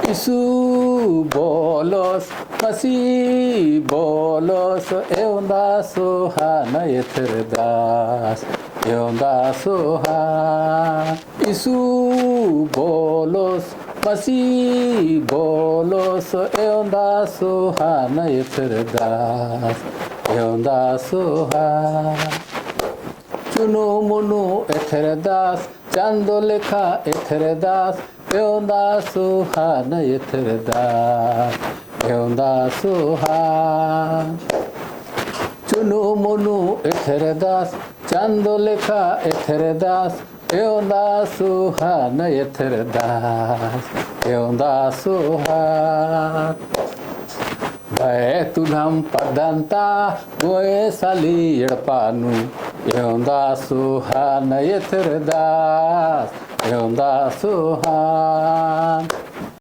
यीशु बोलोस मसीह बोलोस एwnda sohan etherdas ewnda sohan यीशु बोलोस मसीह बोलोस ewnda sohan etherdas ewnda sohan चुनो मुनो etherdas Chando लेखा etherdas ewnda sohan etherdas ewnda sohan चुनो मुनो etherdas Chando लेखा etherdas ewnda sohan etherdas ewnda sohan Baetulam padanta goe sali yedpanu ewnda sohan etherdas ewnda sohan